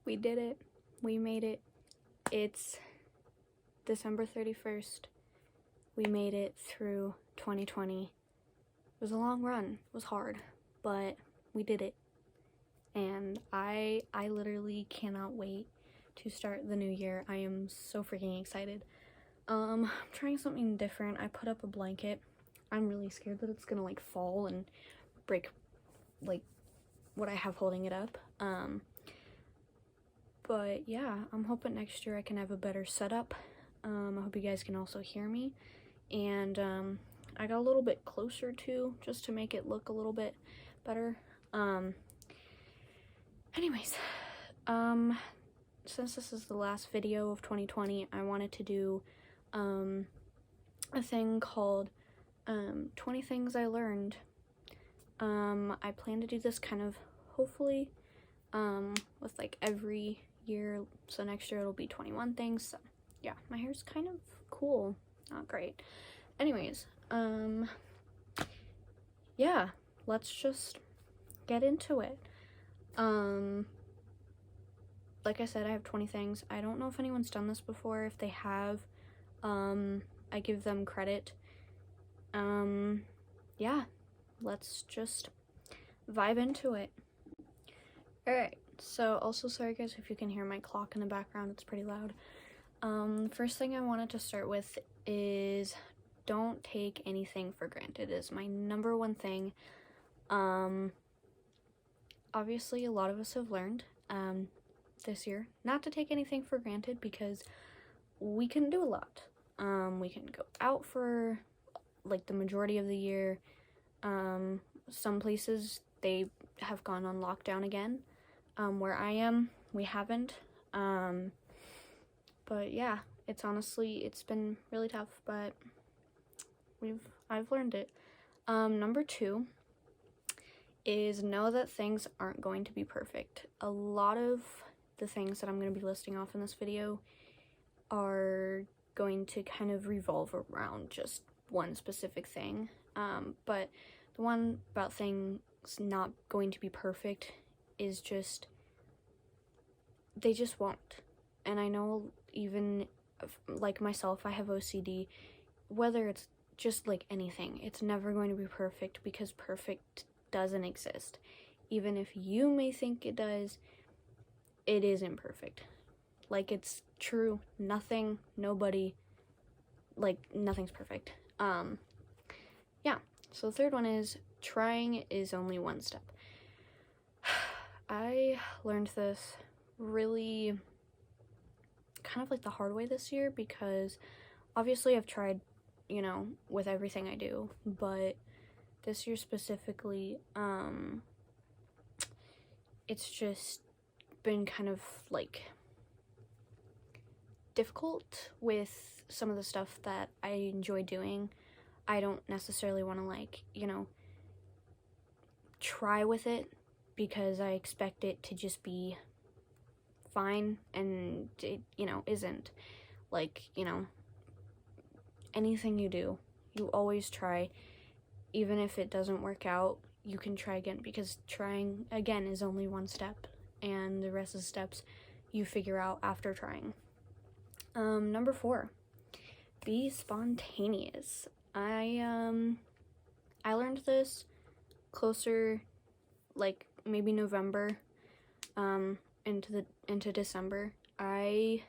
We did it. We made it. It's December 31st. We made it through 2020. It was a long run. It was hard, but we did it. And I literally cannot wait to start the new year. I am so freaking excited. I'm trying something different. I put up a blanket. I'm really scared that it's gonna like fall and break like what I have holding it up. But yeah, I'm hoping next year I can have a better setup. I hope you guys can also hear me. And I got a little bit closer too, just to make it look a little bit better. Anyways, since this is the last video of 2020, I wanted to do a thing called 20 Things I Learned. I plan to do this kind of, hopefully, with like every year. So next year it'll be 21 things. So yeah, my hair's kind of cool. Not great. Anyways, yeah, let's just get into it. Like I said, I have 20 things. I don't know if anyone's done this before. If they have, I give them credit. Yeah, let's just vibe into it. Alright, so also sorry guys if you can hear my clock in the background, it's pretty loud. First thing I wanted to start with is don't take anything for granted. It is my number one thing. Obviously a lot of us have learned this year not to take anything for granted because we can do a lot. We can go out for like the majority of the year. Some places they have gone on lockdown again. Where I am, we haven't. But yeah, it's been really tough, but I've learned it. Number 2 is know that things aren't going to be perfect. A lot of the things that I'm going to be listing off in this video are going to kind of revolve around just one specific thing. But the one about things not going to be perfect is just, they just won't. And I know even like myself, I have OCD. Whether it's just like anything, it's never going to be perfect because perfect doesn't exist. Even if you may think it does, it is imperfect. Like, it's true, nothing, nobody, like, nothing's perfect. Yeah, so the third one is trying is only one step. I learned this really kind of like the hard way this year because obviously I've tried, you know, with everything I do, but this year specifically, it's just been kind of like difficult with some of the stuff that I enjoy doing. I don't necessarily want to, like, you know, try with it because I expect it to just be fine, and it, you know, isn't. Like, you know, anything you do, you always try. Even if it doesn't work out, you can try again, because trying again is only one step, and the rest of the steps you figure out after trying. Number 4, be spontaneous. I learned this closer, like maybe November, into December. I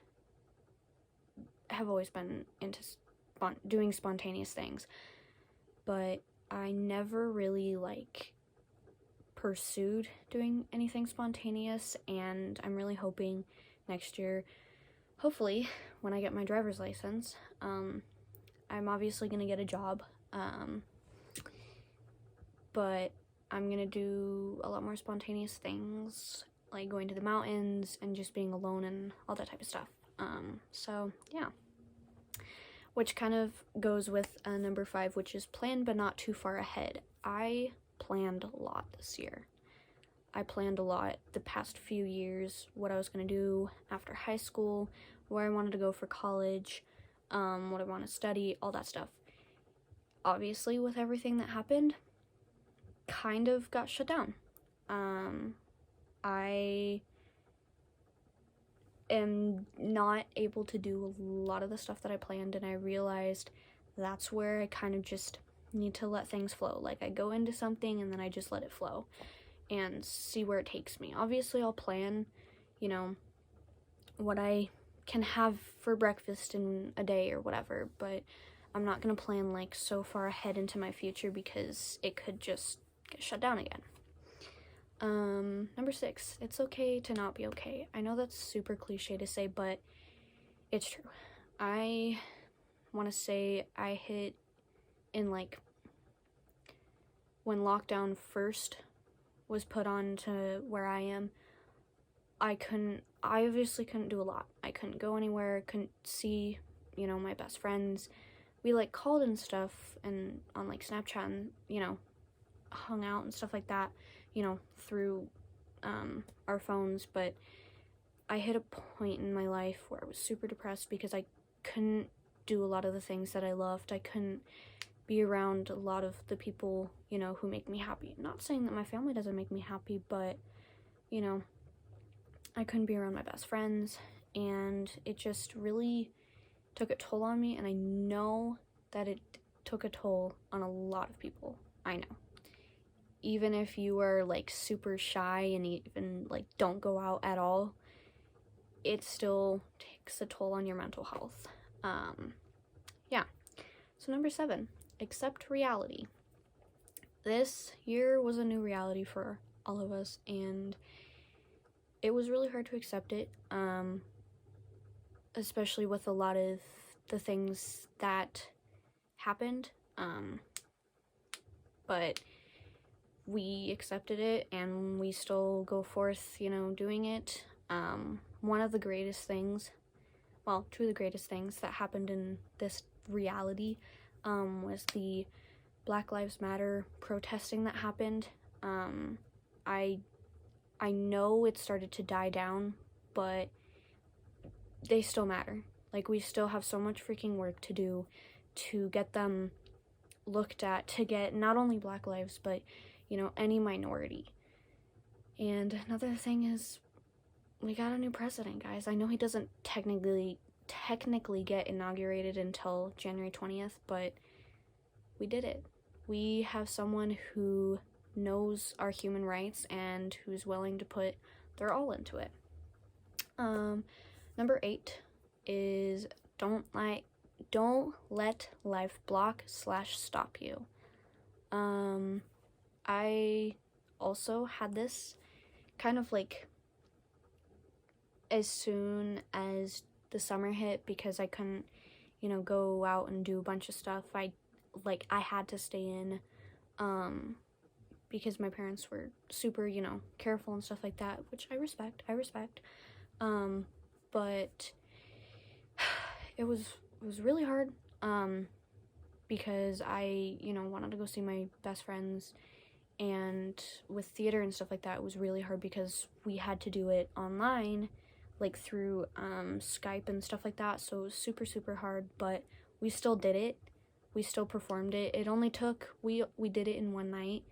have always been into doing spontaneous things, but I never really like pursued doing anything spontaneous, and I'm really hoping next year, hopefully when I get my driver's license, I'm obviously gonna get a job, but I'm gonna do a lot more spontaneous things, like going to the mountains and just being alone and all that type of stuff. So yeah, which kind of goes with number 5, which is plan but not too far ahead. I planned a lot this year. I planned a lot the past few years, what I was going to do after high school, where I wanted to go for college, what I want to study, all that stuff. Obviously, with everything that happened, kind of got shut down. I am not able to do a lot of the stuff that I planned, and I realized that's where I kind of just need to let things flow. Like, I go into something and then I just let it flow and see where it takes me. Obviously, I'll plan, you know, what I can have for breakfast in a day or whatever, but I'm not gonna plan like so far ahead into my future because it could just get shut down again. Number 6, it's okay to not be okay. I know that's super cliche to say, but it's true. I want to say I hit in like when lockdown first was put on to where I am. I obviously couldn't do a lot. I couldn't go anywhere, couldn't see, you know, my best friends. We like called and stuff and on like Snapchat and, you know, hung out and stuff like that, you know, through our phones. But I hit a point in my life where I was super depressed because I couldn't do a lot of the things that I loved. I couldn't be around a lot of the people, you know, who make me happy. Not saying that my family doesn't make me happy, but, you know, I couldn't be around my best friends, and it just really took a toll on me, and I know that it took a toll on a lot of people. I know. Even if you are like super shy and even like don't go out at all, it still takes a toll on your mental health. Yeah. So number 7, accept reality. This year was a new reality for all of us, and it was really hard to accept it, especially with a lot of the things that happened. But we accepted it, and we still go forth, you know, doing it. One of the greatest things, well, two of the greatest things that happened in this reality was the Black Lives Matter protesting that happened. I know it started to die down, but they still matter. Like, we still have so much freaking work to do to get them looked at, to get not only Black lives, but, you know, any minority. And another thing is, we got a new president, guys. I know he doesn't technically get inaugurated until January 20th, but we did it. We have someone who knows our human rights and who's willing to put their all into it. Number 8 is don't let life block/stop you. I also had this kind of like as soon as the summer hit, because I couldn't, you know, go out and do a bunch of stuff. I had to stay in, because my parents were super, you know, careful and stuff like that, which I respect. But it was really hard, because I, you know, wanted to go see my best friends, and with theater and stuff like that, it was really hard because we had to do it online, like through Skype and stuff like that, so it was super, super hard, but we still did it. We still performed it. It only took, we did it in one night,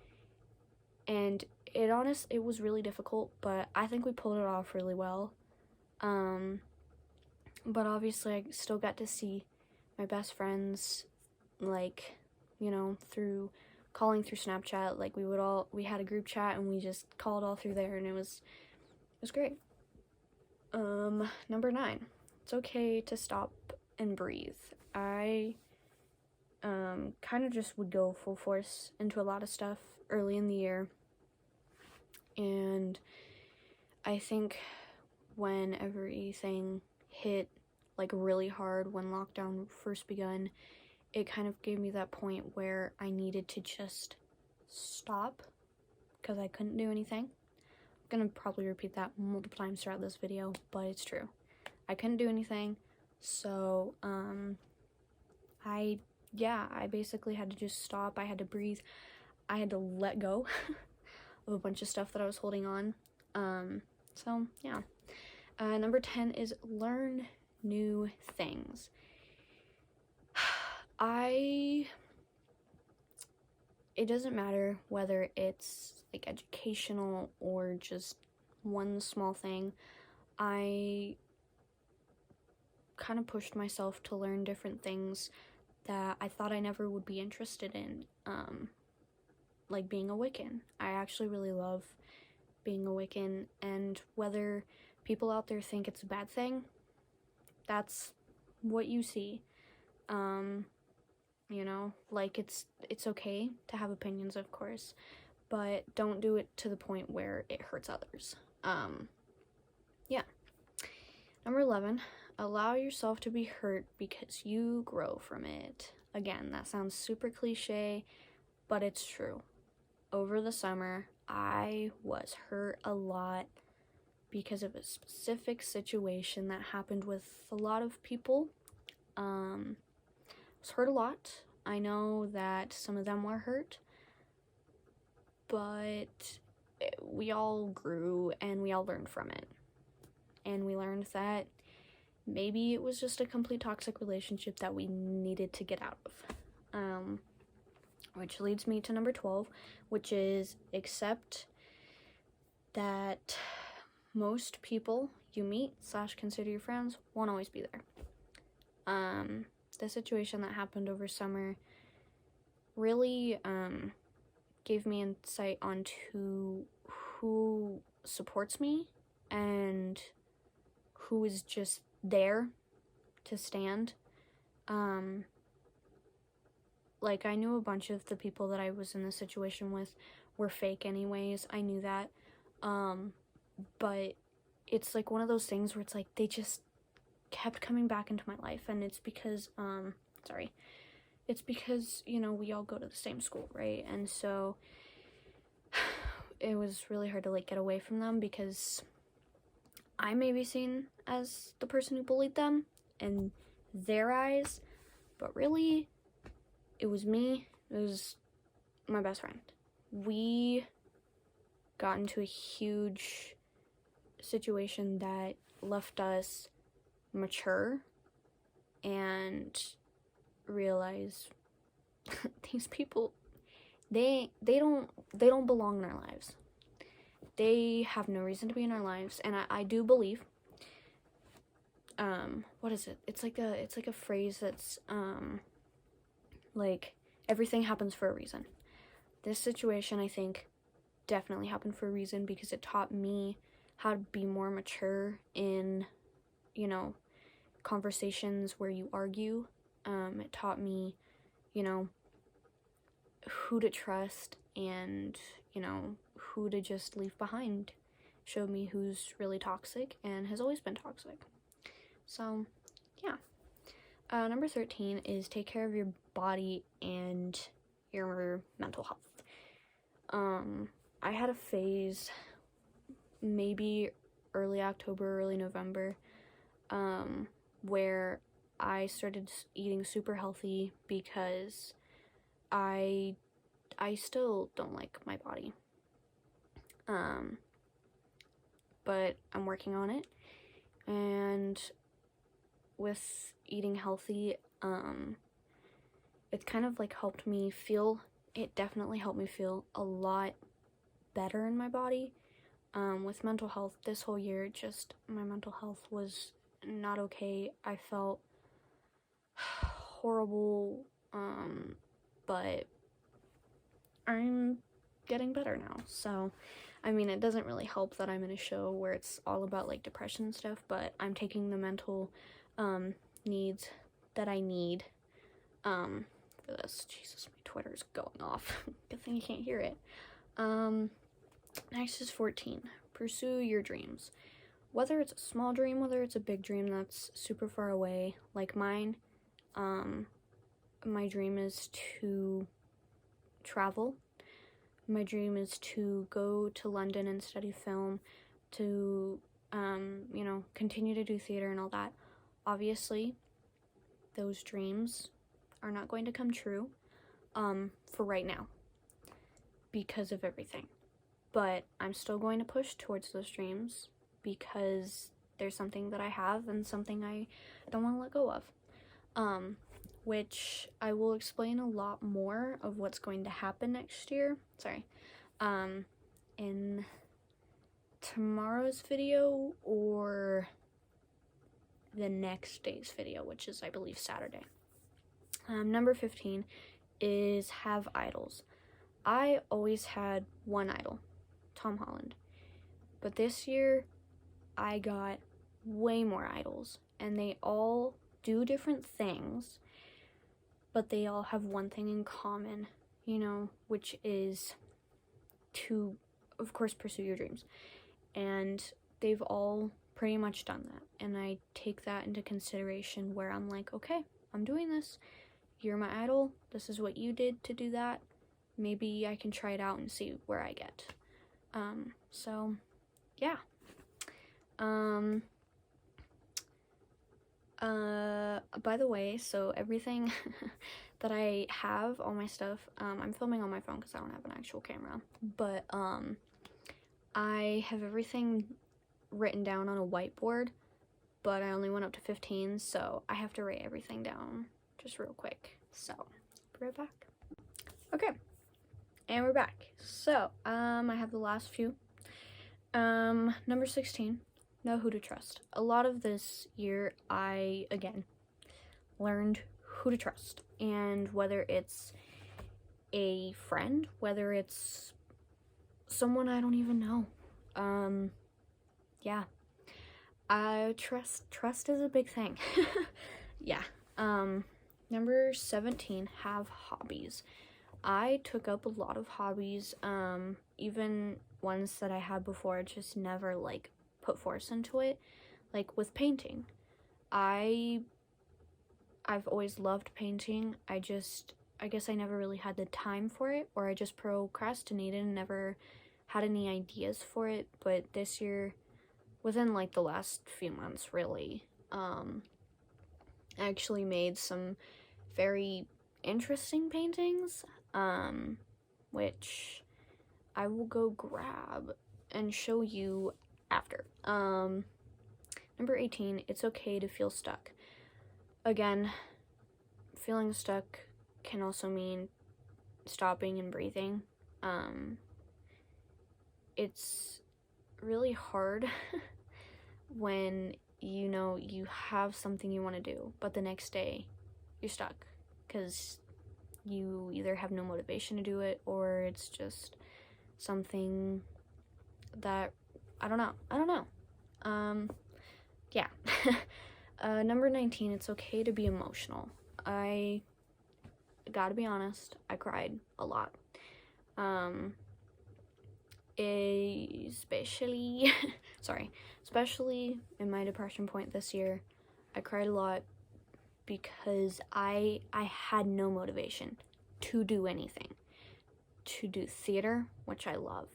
and it was really difficult, but I think we pulled it off really well. But obviously I still got to see my best friends, like, you know, through calling through Snapchat. Like, we had a group chat and we just called all through there, and it was great. Number 9, it's okay to stop and breathe. I kind of just would go full force into a lot of stuff early in the year, and I think when everything hit like really hard, when lockdown first begun, it kind of gave me that point where I needed to just stop because I couldn't do anything. I'm gonna probably repeat that multiple times throughout this video, but it's true. I couldn't do anything, so I basically had to just stop. I had to breathe. I had to let go of a bunch of stuff that I was holding on. So yeah. Number 10 is learn new things. It doesn't matter whether it's like educational or just one small thing. I kind of pushed myself to learn different things that I thought I never would be interested in, like being a Wiccan. I actually really love being a Wiccan, and whether people out there think it's a bad thing, that's what you see. You know, like it's okay to have opinions, of course, but don't do it to the point where it hurts others. Yeah. Number 11, allow yourself to be hurt because you grow from it. Again, that sounds super cliche, but it's true. Over the summer, I was hurt a lot because of a specific situation that happened with a lot of people. I was hurt a lot. I know that some of them were hurt, but we all grew and we all learned from it. And we learned that maybe it was just a complete toxic relationship that we needed to get out of. Which leads me to number 12, which is accept that most people you meet / consider your friends won't always be there. The situation that happened over summer really gave me insight onto who supports me and who is just there to stand. Like, I knew a bunch of the people that I was in this situation with were fake anyways. I knew that. But it's like one of those things where it's like they just kept coming back into my life, and it's because, it's because, you know, we all go to the same school, right? And so it was really hard to, like, get away from them because I may be seen as the person who bullied them in their eyes, but really, it was me. It was my best friend. We got into a huge situation that left us mature and realize these people, they don't belong in our lives. They have no reason to be in our lives, and I do believe, what is it? It's like a phrase that's, like, everything happens for a reason. This situation, I think, definitely happened for a reason because it taught me how to be more mature in, you know, conversations where you argue. It taught me, you know, who to trust and, you know, who to just leave behind. Showed me who's really toxic and has always been toxic. So, yeah. Number 13 is take care of your body and your mental health. I had a phase, maybe early October, early November, where I started eating super healthy because I still don't like my body. But I'm working on it, and with eating healthy, it's kind of like helped me feel, it definitely helped me feel a lot better in my body. With mental health, this whole year, just my mental health was not okay. I felt horrible, but I'm getting better now. So, I mean, it doesn't really help that I'm in a show where it's all about, like, depression and stuff, but I'm taking the mental needs that I need for this. Jesus, my Twitter's going off. Good thing you can't hear it. Next is 14. Pursue your dreams. Whether it's a small dream, whether it's a big dream that's super far away, like mine, my dream is to travel. My dream is to go to London and study film, to, you know, continue to do theater and all that. Obviously, those dreams are not going to come true, for right now, because of everything. But I'm still going to push towards those dreams because there's something that I have and something I don't want to let go of. Which I will explain a lot more of what's going to happen next year. In tomorrow's video or the next day's video, which is, I believe, Saturday. Number 15 is have idols. I always had one idol, Tom Holland. But this year, I got way more idols, and they all do different things, but they all have one thing in common, which is to, of course, pursue your dreams. And they've all pretty much done that, and I take that into consideration where I'm like, okay, I'm doing this. You're my idol. This is what you did to do that. Maybe I can try it out and see where I get. So, yeah. By the way, so everything that I have, all my stuff, I'm filming on my phone because I don't have an actual camera, but, I have everything written down on a whiteboard, but I only went up to 15, so I have to write everything down just real quick. So, be right back. Okay, and we're back. So, I have the last few. Number 16, know who to trust. A lot of this year, I, again, learned who to trust, and whether it's a friend, whether it's someone I don't even know. Yeah. Trust is a big thing. Yeah. Number 17, have hobbies. I took up a lot of hobbies, even ones that I had before, just never, put force into it. Like, with painting. I've always loved painting. I guess I never really had the time for it, or I just procrastinated and never had any ideas for it. But this year, within the last few months, really, I actually made some very interesting paintings, which I will go grab and show you after. Number 18, it's okay to feel stuck. Again, feeling stuck can also mean stopping and breathing. It's really hard when you have something you want to do, but the next day you're stuck because you either have no motivation to do it, or it's just something that I don't know. Yeah. Number 19, it's okay to be emotional. I gotta be honest, I cried a lot. Especially in my depression point this year, I cried a lot because I had no motivation to do anything. To do theater, which I love,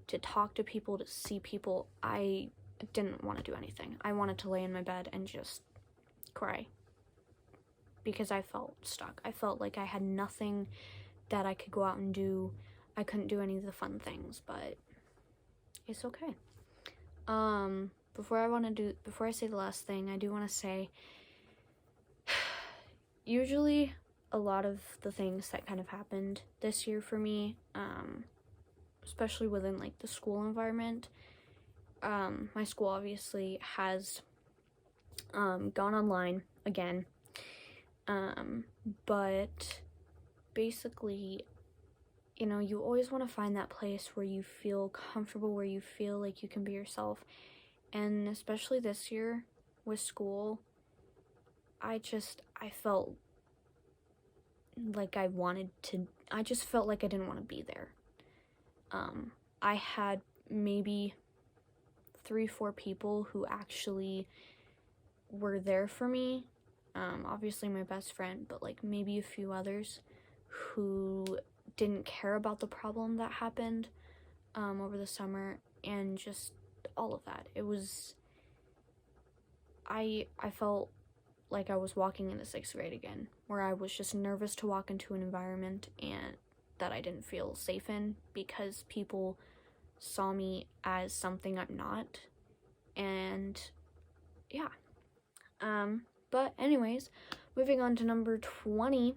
to talk to people, to see people. I didn't want to do anything. I wanted to lay in my bed and just cry because I felt stuck. I felt like I had nothing that I could go out and do. I couldn't do any of the fun things, but it's okay. Before I say the last thing, I do want to say, usually a lot of the things that kind of happened this year for me, especially within the school environment, my school obviously has gone online again, but basically, you always want to find that place where you feel comfortable, where you feel like you can be yourself. And especially this year with school, I felt like I just felt like I didn't want to be there. I had maybe 3-4 people who actually were there for me. Obviously my best friend, but maybe a few others who didn't care about the problem that happened over the summer, and just all of that. It was, I felt like I was walking into 6th grade again, where I was just nervous to walk into an environment and that I didn't feel safe in because people saw me as something I'm not. And yeah. But anyways, moving on to number 20,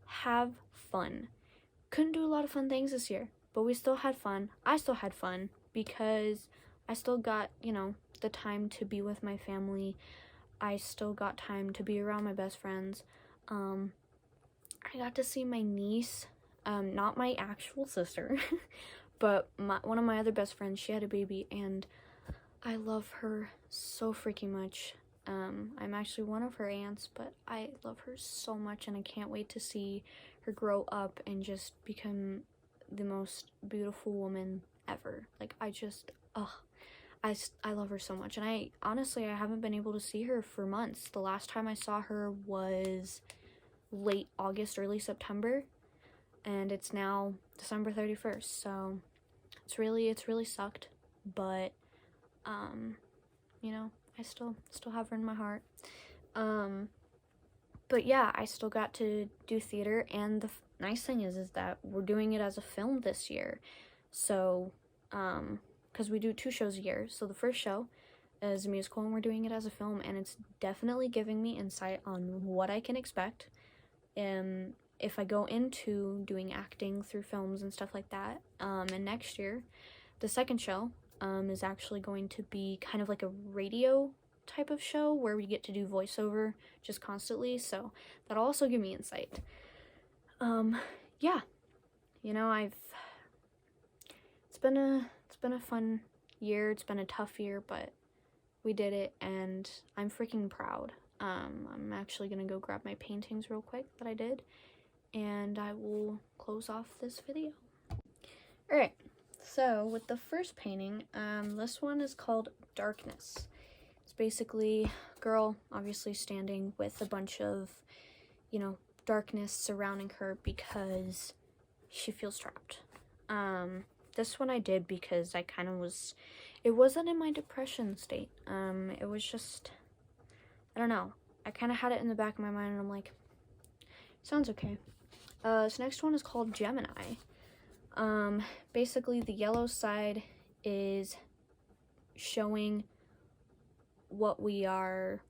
have fun. Couldn't do a lot of fun things this year, but we still had fun. I still had fun because I still got, the time to be with my family. I still got time to be around my best friends. I got to see my niece, not my actual sister, but one of my other best friends. She had a baby, and I love her so freaking much. I'm actually one of her aunts, but I love her so much, and I can't wait to see her grow up and just become the most beautiful woman ever. Like, I love her so much, and I haven't been able to see her for months. The last time I saw her was late August, early September, and it's now December 31st, so it's really sucked, but you know, I still have her in my heart. But yeah, I still got to do theater, and the nice thing is that we're doing it as a film this year. So because we do 2 shows a year, so the first show is a musical, and we're doing it as a film, and it's definitely giving me insight on what I can expect if I go into doing acting through films and stuff like that. And next year, the second show is actually going to be kind of like a radio type of show where we get to do voiceover just constantly, so that'll also give me insight. Yeah, you know, it's been a fun year. It's been a tough year, but we did it, and I'm freaking proud. I'm actually gonna go grab my paintings real quick that I did, and I will close off this video. Alright, so with the first painting, this one is called Darkness. It's basically a girl, obviously standing with a bunch of, you know, darkness surrounding her because she feels trapped. This one I did because I kind of it wasn't in my depression state. It was just, I don't know. I kind of had it in the back of my mind, and I'm like, sounds okay. This next one is called Gemini. Basically the yellow side is showing what we are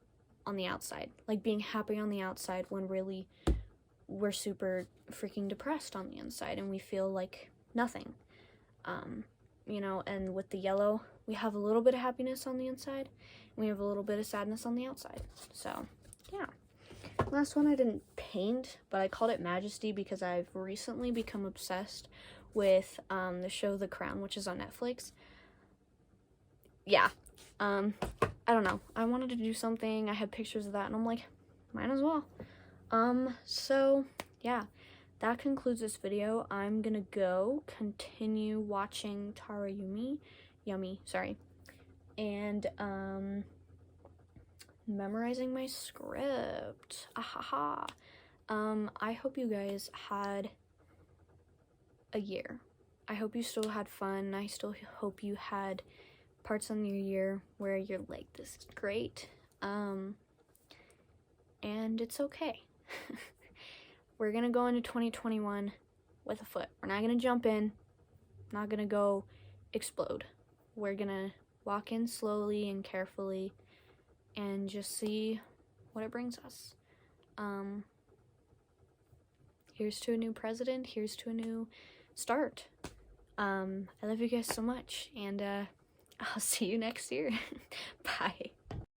on the outside, like being happy on the outside when really we're super freaking depressed on the inside and we feel like nothing. You know, and with the yellow, we have a little bit of happiness on the inside, and we have a little bit of sadness on the outside. So, yeah. Last one I didn't paint, but I called it Majesty because I've recently become obsessed with the show The Crown, which is on Netflix. Yeah. I don't know. I wanted to do something. I had pictures of that, and I'm like, might as well. So, yeah. That concludes this video. I'm gonna go continue watching Tara Yummy, sorry, and memorizing my script. Ahaha. I hope you guys had a year. I hope you still had fun. I still hope you had parts on your year where you're like, this is great. And it's okay. We're gonna go into 2021 with a foot. We're not gonna jump in, not gonna go explode. We're gonna walk in slowly and carefully and just see what it brings us. Here's to a new president, here's to a new start. I love you guys so much, and I'll see you next year. Bye.